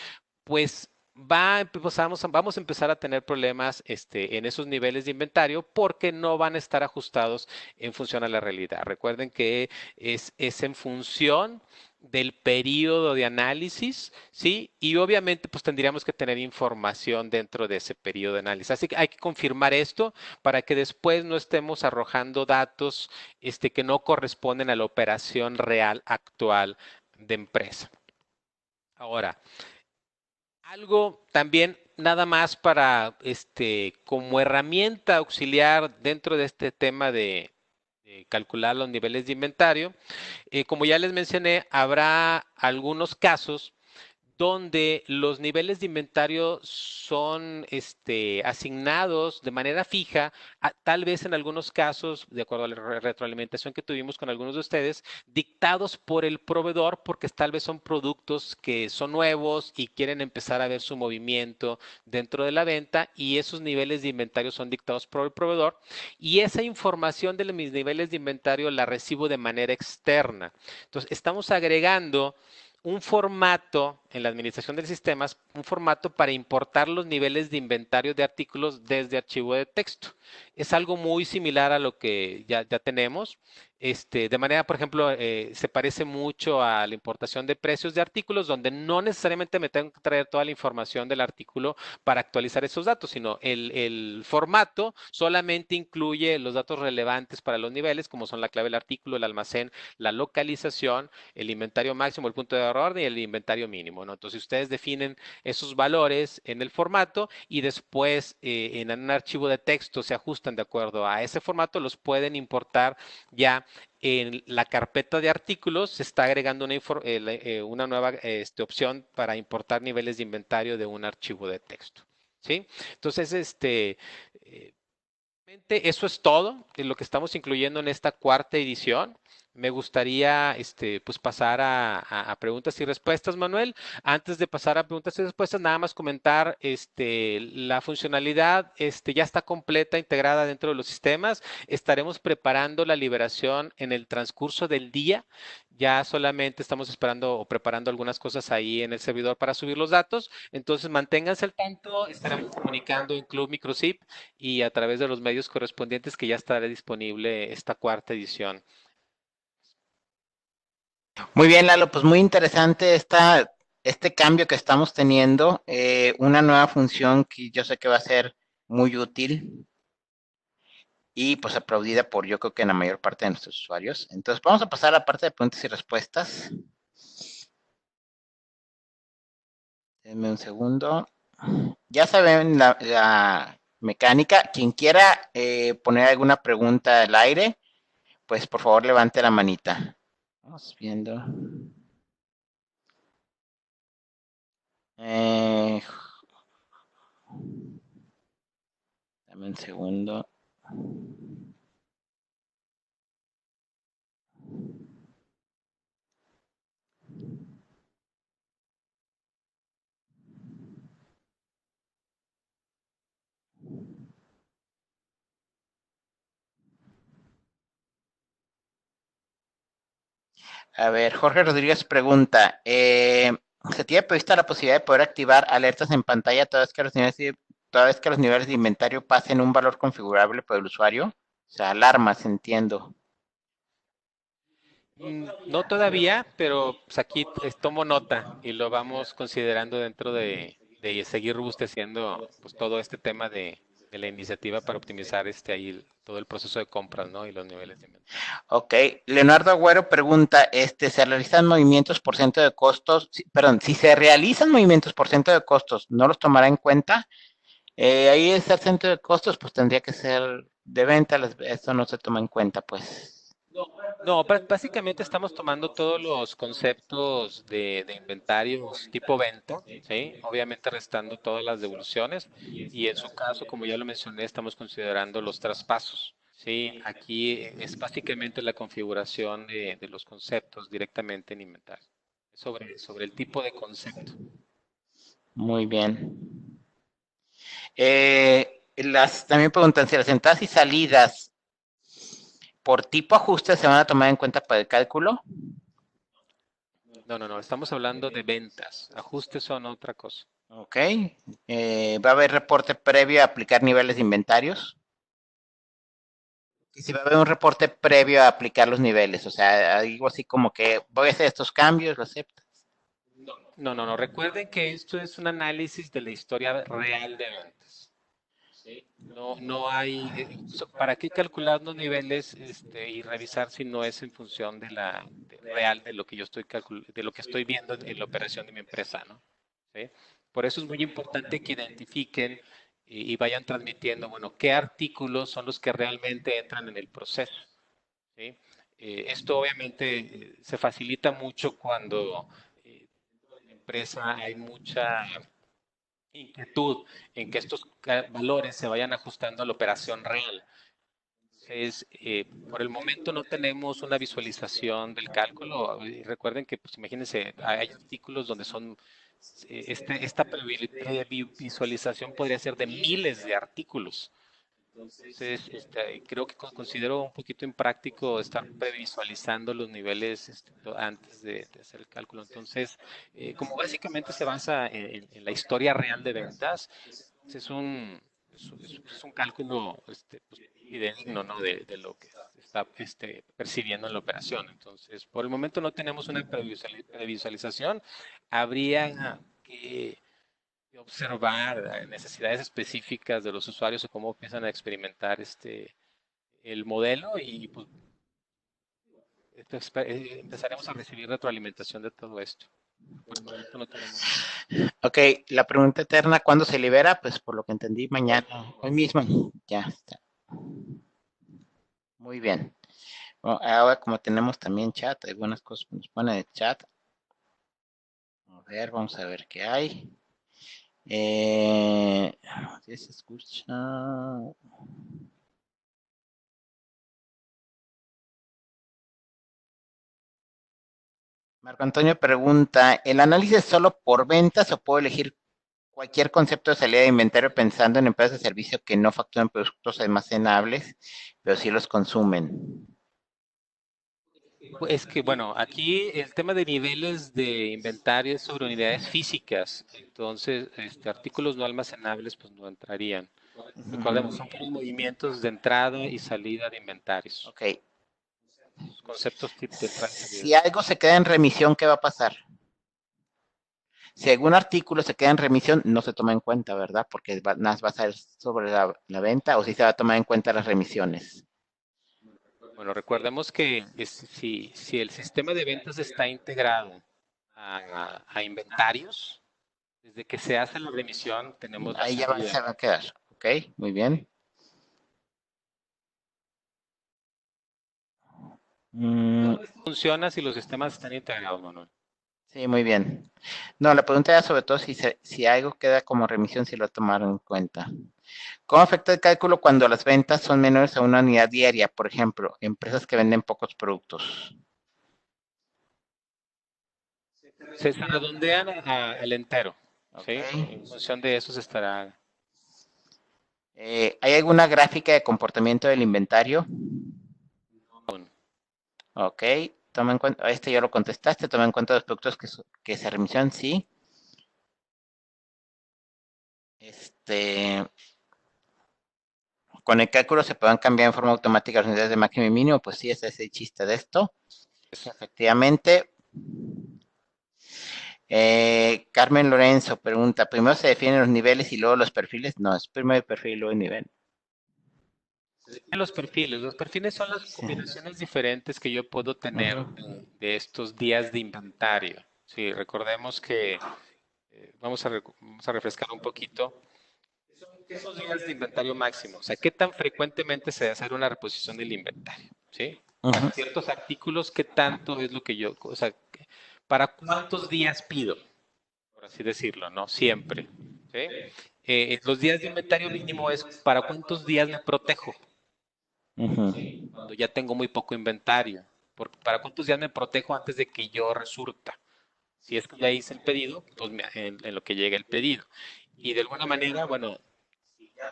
pues vamos a empezar a tener problemas en esos niveles de inventario porque no van a estar ajustados en función a la realidad. Recuerden que es en función del periodo de análisis, ¿sí? Y obviamente pues tendríamos que tener información dentro de ese periodo de análisis. Así que hay que confirmar esto para que después no estemos arrojando datos que no corresponden a la operación real actual de empresa. Ahora, algo también nada más para como herramienta auxiliar dentro de este tema de calcular los niveles de inventario. Como ya les mencioné, habrá algunos casos donde los niveles de inventario son asignados de manera fija, tal vez en algunos casos, de acuerdo a la retroalimentación que tuvimos con algunos de ustedes, dictados por el proveedor, porque tal vez son productos que son nuevos y quieren empezar a ver su movimiento dentro de la venta y esos niveles de inventario son dictados por el proveedor y esa información de mis niveles de inventario la recibo de manera externa. Entonces, estamos agregando un formato en la administración de sistemas, un formato para importar los niveles de inventario de artículos desde archivo de texto. Es algo muy similar a lo que ya tenemos. De manera, por ejemplo, se parece mucho a la importación de precios de artículos, donde no necesariamente me tengo que traer toda la información del artículo para actualizar esos datos, sino el formato solamente incluye los datos relevantes para los niveles, como son la clave del artículo, el almacén, la localización, el inventario máximo, el punto de orden y el inventario mínimo, ¿no? Entonces ustedes definen esos valores en el formato y después en un archivo de texto se ajustan de acuerdo a ese formato, los pueden importar ya en la carpeta de artículos. Se está agregando una nueva opción para importar niveles de inventario de un archivo de texto. ¿Sí? Entonces, eh, eso es todo de lo que estamos incluyendo en esta cuarta edición. Me gustaría pues pasar a preguntas y respuestas, Manuel. Antes de pasar a preguntas y respuestas, nada más comentar la funcionalidad ya está completa, integrada dentro de los sistemas. Estaremos preparando la liberación en el transcurso del día. Ya solamente estamos esperando o preparando algunas cosas ahí en el servidor para subir los datos. Entonces, manténganse al tanto. Estaremos comunicando en Club Microsip y a través de los medios correspondientes que ya estará disponible esta cuarta edición. Muy bien, Lalo, pues muy interesante este cambio que estamos teniendo, una nueva función que yo sé que va a ser muy útil y pues aplaudida por yo creo que en la mayor parte de nuestros usuarios. Entonces vamos a pasar a la parte de preguntas y respuestas. Denme un segundo. Ya saben la mecánica. Quien quiera poner alguna pregunta al aire, pues por favor levante la manita. Vamos viendo. Eh, Dame un segundo. A ver, Jorge Rodríguez pregunta, ¿se tiene prevista la posibilidad de poder activar alertas en pantalla toda vez que los niveles de inventario pasen un valor configurable por el usuario? O sea, alarmas, entiendo. No todavía, pero pues aquí tomo nota y lo vamos considerando dentro de seguir robusteciendo pues todo este tema de la iniciativa para optimizar todo el proceso de compras, ¿no? Y los niveles de inventario. Ok, Leonardo Agüero pregunta, ¿se realizan movimientos por ciento de costos? Perdón, si se realizan movimientos por ciento de costos, ¿no los tomará en cuenta? Ahí ese centro de costos, pues tendría que ser de venta, eso no se toma en cuenta, pues. No, básicamente estamos tomando todos los conceptos de inventarios tipo venta, ¿sí? Obviamente restando todas las devoluciones y en su caso, como ya lo mencioné, estamos considerando los traspasos, ¿sí? Aquí es básicamente la configuración de los conceptos directamente en inventario, sobre el tipo de concepto. Muy bien. También preguntan si las entradas y salidas por tipo ajuste se van a tomar en cuenta para el cálculo. No, estamos hablando de ventas, ajustes son otra cosa. Ok. ¿Va a haber reporte previo a aplicar niveles de inventarios? Y si va a haber un reporte previo a aplicar los niveles, o sea, algo así como que voy a hacer estos cambios, lo aceptas. No. Recuerden que esto es un análisis de la historia real de ventas. ¿Sí? No hay, ¿para qué calcular los niveles y revisar si no es en función real de lo que yo de lo que estoy viendo en la operación de mi empresa, ¿no? ¿Sí? Por eso es muy importante que identifiquen y vayan transmitiendo, bueno, qué artículos son los que realmente entran en el proceso. ¿Sí? Esto obviamente se facilita mucho cuando en la empresa hay mucha inquietud en que estos valores se vayan ajustando a la operación real. Entonces, por el momento no tenemos una visualización del cálculo. Recuerden que, pues imagínense, hay artículos donde esta visualización podría ser de miles de artículos. Entonces, creo que considero un poquito impráctico estar previsualizando los niveles antes de hacer el cálculo. Entonces, como básicamente se basa en la historia real de ventas, es es un cálculo pues, fidedigno, ¿no? De lo que se está percibiendo en la operación. Entonces, por el momento no tenemos una previsualización. Habría que observar necesidades específicas de los usuarios o cómo empiezan a experimentar el modelo y pues empezaremos a recibir retroalimentación de todo esto. Por el momento no tenemos nada. Ok, la pregunta eterna, ¿cuándo se libera? Pues por lo que entendí, mañana, hoy mismo. Ya está. Muy bien. Bueno, ahora como tenemos también chat, algunas cosas que nos ponen en el chat. A ver, vamos a ver qué hay. ¿Sí se escucha? Marco Antonio pregunta, ¿el análisis es solo por ventas o puedo elegir cualquier concepto de salida de inventario pensando en empresas de servicio que no facturan productos almacenables, pero sí los consumen? Es que, bueno, aquí el tema de niveles de inventario es sobre unidades físicas, entonces artículos no almacenables pues no entrarían. Recordemos, son puros movimientos de entrada y salida de inventarios, Ok. conceptos de entrada y salida. Si algo se queda en remisión, ¿qué va a pasar? Si algún artículo se queda en remisión, no se toma en cuenta, ¿verdad? Porque nada más va a ser sobre la venta o si se va a tomar en cuenta las remisiones. Bueno, recordemos que si el sistema de ventas está integrado a inventarios, desde que se hace la remisión tenemos la Ahí ya salida. se va a quedar. Ok, muy bien. Mm, Funciona si los sistemas están integrados, Manuel. sí, muy bien. No, la pregunta era sobre todo si algo queda como remisión, si lo tomaron en cuenta. ¿Cómo afecta el cálculo cuando las ventas son menores a una unidad diaria? Por ejemplo, empresas que venden pocos productos. Se redondean al entero, Ok. ¿sí? En función de eso se estará. ¿Hay alguna gráfica de comportamiento del inventario? Ok. toma en cuenta, este ya lo contestaste, toma en cuenta los productos que se remisión, sí. Con el cálculo se pueden cambiar en forma automática las unidades de máximo y mínimo, pues sí, ese es el chiste de esto. Efectivamente. Carmen Lorenzo pregunta, ¿primero se definen los niveles y luego los perfiles? No, es primero el perfil y luego el nivel. Los perfiles son las combinaciones diferentes que yo puedo tener de estos días de inventario. Sí, recordemos que vamos a refrescar un poquito. ¿Qué son días de inventario máximo? O sea, ¿qué tan frecuentemente se debe hacer una reposición del inventario? ¿Sí? Para ciertos artículos, ¿qué tanto es lo que yo, o sea, para cuántos días pido? Por así decirlo, ¿no? Siempre. ¿Sí? Los días de inventario mínimo es para cuántos días me protejo. ¿Sí? Cuando ya tengo muy poco inventario. ¿Para cuántos días me protejo antes de que yo resurta? Si es que ya hice el pedido, pues en lo que llega el pedido. Y de alguna manera, bueno,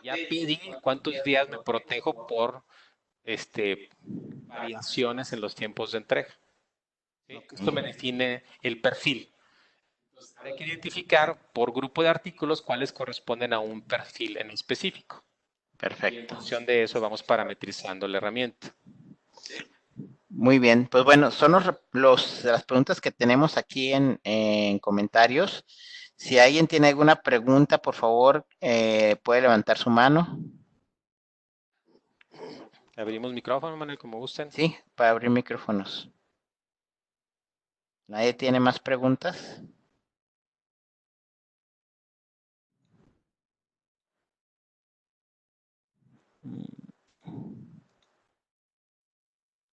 ya pedí cuántos días me protejo por variaciones en los tiempos de entrega. ¿Sí? Esto me define el perfil. Hay que identificar por grupo de artículos cuáles corresponden a un perfil en específico. Y en Perfecto. función de eso vamos parametrizando la herramienta. Muy bien, pues bueno, son las preguntas que tenemos aquí en comentarios. Si alguien tiene alguna pregunta, por favor, puede levantar su mano. Abrimos micrófono, Manuel, como gusten. Sí, para abrir micrófonos. ¿Nadie tiene más preguntas?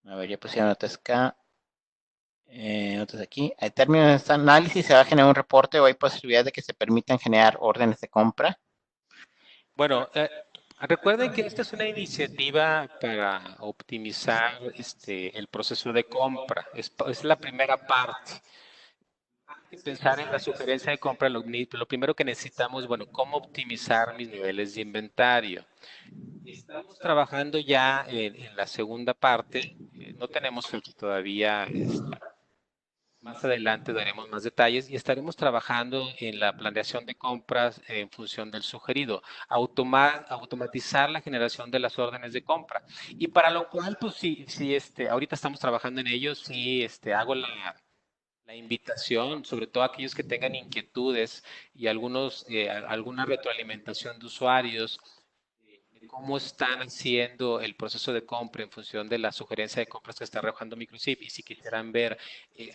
A ver, ya pusieron notas acá. Notas aquí. Al término de este análisis se va a generar un reporte o hay posibilidad de que se permitan generar órdenes de compra. Bueno, recuerden que esta es una iniciativa para optimizar el proceso de compra. Es la primera parte. Antes de pensar en la sugerencia de compra, lo primero que necesitamos, bueno, cómo optimizar mis niveles de inventario. Estamos trabajando ya en la segunda parte. No tenemos fecha todavía. Más adelante daremos más detalles y estaremos trabajando en la planeación de compras en función del sugerido, automatizar la generación de las órdenes de compra. Y para lo cual, pues sí, sí, ahorita estamos trabajando en ello, sí, hago la invitación, sobre todo a aquellos que tengan inquietudes y alguna retroalimentación de usuarios de cómo están haciendo el proceso de compra en función de la sugerencia de compras que está arrojando Microchip y si quisieran ver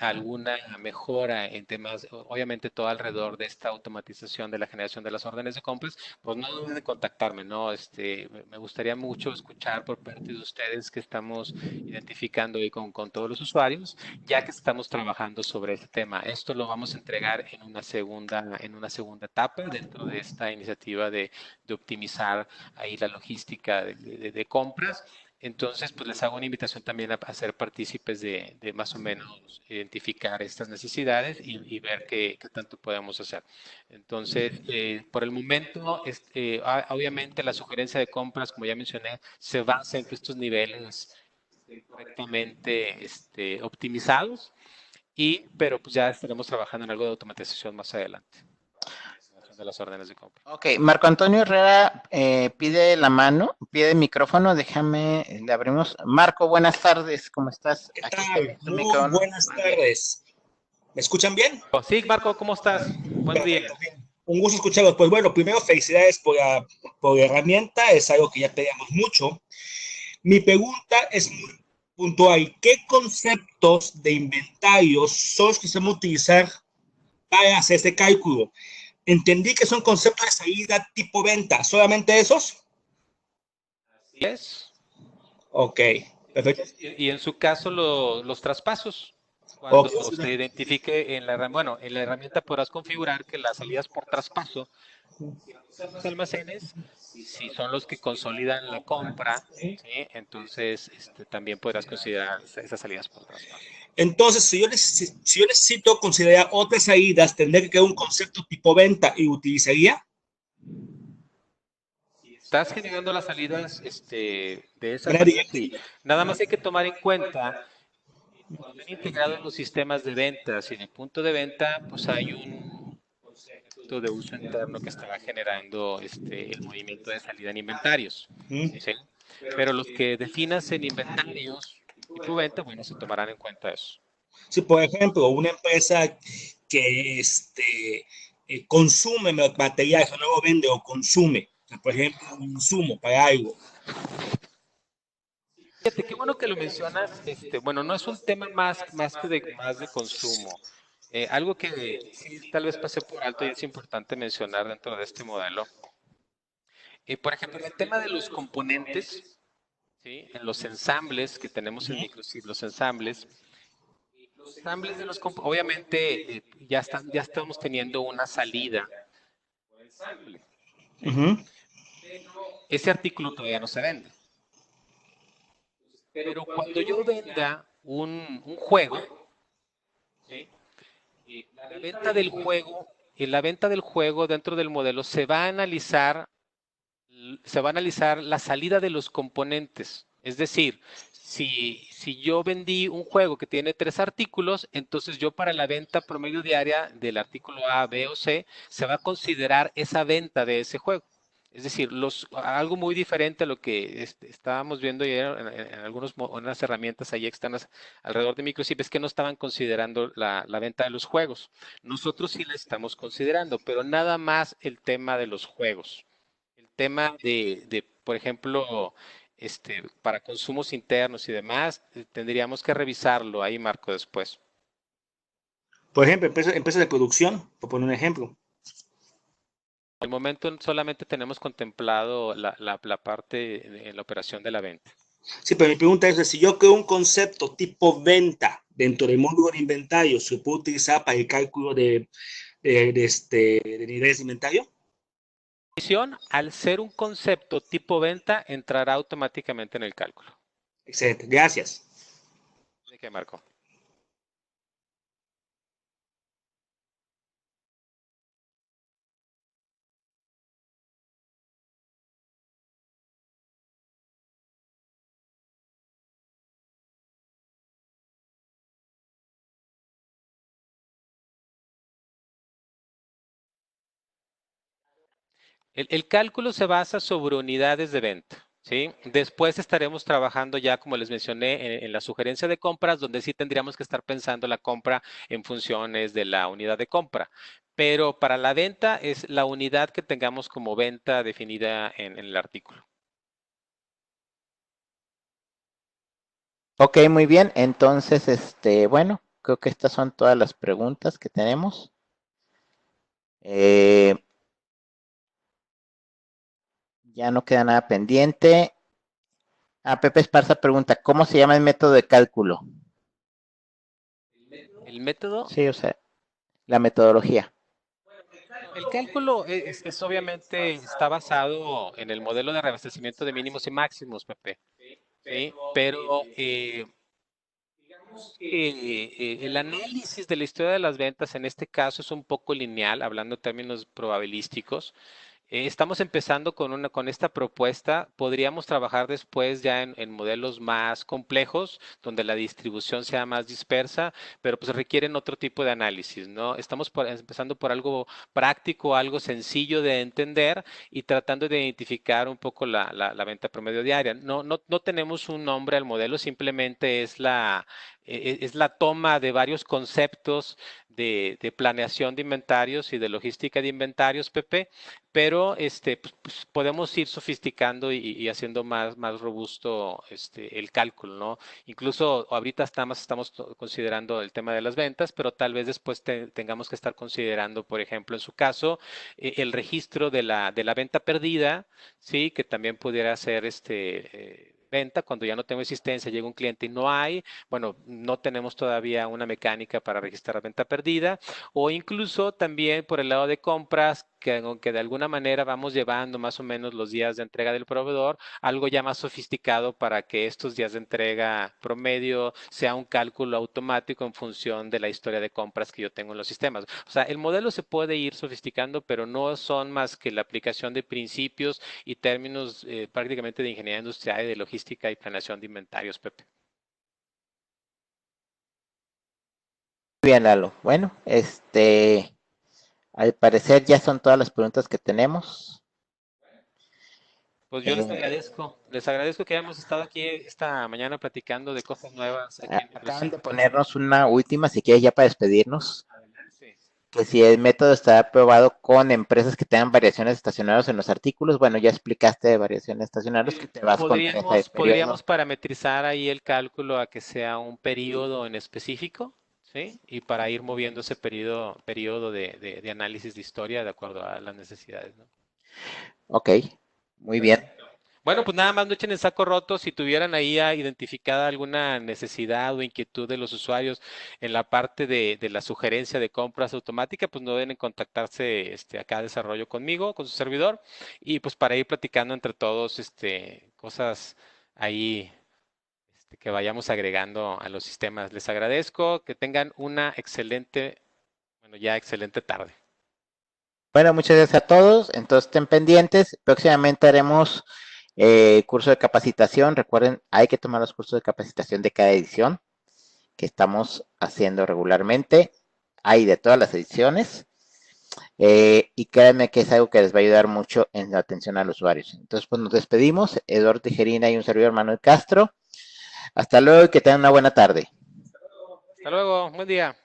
alguna mejora en temas, obviamente todo alrededor de esta automatización de la generación de las órdenes de compras, pues no duden de contactarme, ¿no? Me gustaría mucho escuchar por parte de ustedes que estamos identificando ahí con todos los usuarios, ya que estamos trabajando sobre este tema. Esto lo vamos a entregar en una segunda etapa dentro de esta iniciativa de optimizar ahí la logística de compras. Entonces, pues les hago una invitación también a ser partícipes de más o menos identificar estas necesidades y ver qué tanto podemos hacer. Entonces, por el momento, obviamente la sugerencia de compras, como ya mencioné, se basa en que estos niveles estén correctamente optimizados, pero pues ya estaremos trabajando en algo de automatización más adelante de las órdenes de compra. Ok, Marco Antonio Herrera pide la mano, pide el micrófono, déjame, le abrimos. Marco, buenas tardes, ¿cómo estás? ¿Qué Aquí está tal? tu Muy micrófono. buenas tardes. ¿Me escuchan bien? Sí, Marco, ¿cómo estás? Buen día. Perfecto, bien. Un gusto escucharlos. Pues bueno, primero felicidades por la herramienta, es algo que ya pedíamos mucho. Mi pregunta es muy puntual. ¿Qué conceptos de inventarios son los que se van a utilizar para hacer este cálculo? Entendí que son conceptos de salida tipo venta. ¿Solamente esos? Es. Ok, perfecto. Y en su caso, los traspasos. Ok, Cuando se identifique bueno, en la herramienta podrás configurar que las salidas por traspaso sean los almacenes, si son los que consolidan la compra, ¿sí? Entonces también podrás considerar esas salidas por traspaso. entonces, si yo necesito considerar otras salidas, tendré que crear un concepto tipo venta y utilizaría. Estás generando las salidas de esa ¿Manera manera, directa? sí. Nada más hay que tomar en cuenta cuando ven integrado en los sistemas de ventas y en el punto de venta, pues hay un concepto de uso interno que estará generando el movimiento de salida en inventarios. Ujú. ¿Sí? Pero los que definas en inventarios tipo venta, bueno, se tomarán en cuenta eso. Si, por ejemplo, una empresa que consume material, que no lo vende o consume, o sea, por ejemplo, un insumo para algo. Fíjate, qué bueno que lo mencionas. Bueno, no es un tema más de consumo. Algo que sí tal vez pasé por alto y es importante mencionar dentro de este modelo. Por ejemplo, en el tema de los componentes, ¿sí? En los ensambles que tenemos en microchip, los ensambles de obviamente ya estamos teniendo una salida por ensamble, ¿sí? Ujú. Pero ese artículo todavía no se vende. Pero cuando yo venda un juego, ¿sí? La venta del juego, en la venta del juego dentro del modelo se va a analizar la salida de los componentes. Es decir, si yo vendí un juego que tiene 3 artículos, entonces yo para la venta promedio diaria del artículo A, B o C, se va a considerar esa venta de ese juego. Es decir, algo muy diferente a lo que estábamos viendo ayer en unas herramientas ahí externas alrededor de Microchip, es que no estaban considerando la venta de los juegos. Nosotros sí la estamos considerando, pero nada más el tema de los juegos. El tema por ejemplo, para consumos internos y demás, tendríamos que revisarlo ahí, Marco, después. Por ejemplo, empresas de producción, por poner un ejemplo. Al momento solamente tenemos contemplado la parte de la operación de la venta. Sí, pero mi pregunta es, si yo creo un concepto tipo venta dentro del módulo de inventario, ¿se puede utilizar para el cálculo de niveles de inventario? Al ser un concepto tipo venta, entrará automáticamente en el cálculo. Excelente, gracias. ¿De qué, Marco? El cálculo se basa sobre unidades de venta, ¿sí? Después estaremos trabajando ya, como les mencioné, en la sugerencia de compras, donde sí tendríamos que estar pensando la compra en funciones de la unidad de compra. Pero para la venta es la unidad que tengamos como venta definida en el artículo. Ok, muy bien. Entonces, bueno, creo que estas son todas las preguntas que tenemos. Eh, ya no queda nada pendiente. Pepe Esparza pregunta, ¿cómo se llama el método de cálculo? El método, Sí, o sea, la metodología. el cálculo obviamente está basado en el modelo de reabastecimiento de mínimos y máximos, Pepe, ¿sí? Pero digamos que el análisis de la historia de las ventas en este caso es un poco lineal, hablando en términos probabilísticos. Estamos empezando con esta propuesta. Podríamos trabajar después ya en modelos más complejos, donde la distribución sea más dispersa, pero pues requieren otro tipo de análisis, ¿no? Empezando por algo práctico, algo sencillo de entender y tratando de identificar un poco la venta promedio diaria. No tenemos un nombre al modelo, simplemente es la toma de varios conceptos de planeación de inventarios y de logística de inventarios, Pepe, pero pues, podemos ir sofisticando y haciendo más robusto el cálculo, ¿no? Incluso ahorita estamos considerando el tema de las ventas, pero tal vez después tengamos que estar considerando, por ejemplo, en su caso, el registro de la venta perdida, sí, que también pudiera ser venta cuando ya no tengo existencia, llega un cliente y no hay, bueno, no tenemos todavía una mecánica para registrar venta perdida, o incluso también por el lado de compras, que aunque de alguna manera vamos llevando más o menos los días de entrega del proveedor, algo ya más sofisticado para que estos días de entrega promedio sea un cálculo automático en función de la historia de compras que yo tengo en los sistemas. O sea, el modelo se puede ir sofisticando, pero no son más que la aplicación de principios y términos prácticamente de ingeniería industrial y de logística y planeación de inventarios, Pepe. bien, Lalo. Bueno, al parecer ya son todas las preguntas que tenemos. Pues yo Eh, les agradezco que hayamos estado aquí esta mañana platicando de cosas nuevas aquí en Acaban de Microsoft. ponernos una última, si quieres ya para despedirnos, Sí. que si el método está aprobado con empresas que tengan variaciones estacionarias en los artículos, bueno, ya explicaste de variaciones estacionarias que te vas con ese Podríamos periodo. parametrizar ahí el cálculo a que sea un periodo en específico, ¿sí? Y para ir moviendo ese periodo de análisis de historia de acuerdo a las necesidades, ¿no? Ok, muy bien. Perfecto. Bueno, pues nada más no echen el saco roto. Si tuvieran ahí identificada alguna necesidad o inquietud de los usuarios en la parte de la sugerencia de compras automática, pues no deben en contactarse acá a desarrollo conmigo, con su servidor, y pues para ir platicando entre todos cosas ahí que vayamos agregando a los sistemas. Les agradezco, que tengan una excelente, bueno, ya excelente tarde. Bueno, muchas gracias a todos. Entonces estén pendientes. Próximamente haremos curso de capacitación. Recuerden, hay que tomar los cursos de capacitación de cada edición que estamos haciendo regularmente. Hay de todas las ediciones. Y créanme que es algo que les va a ayudar mucho en la atención a los usuarios. Entonces, pues nos despedimos. Eduardo Tijerina y un servidor Manuel Castro. Hasta luego y que tengan una buena tarde. Hasta luego, buen día.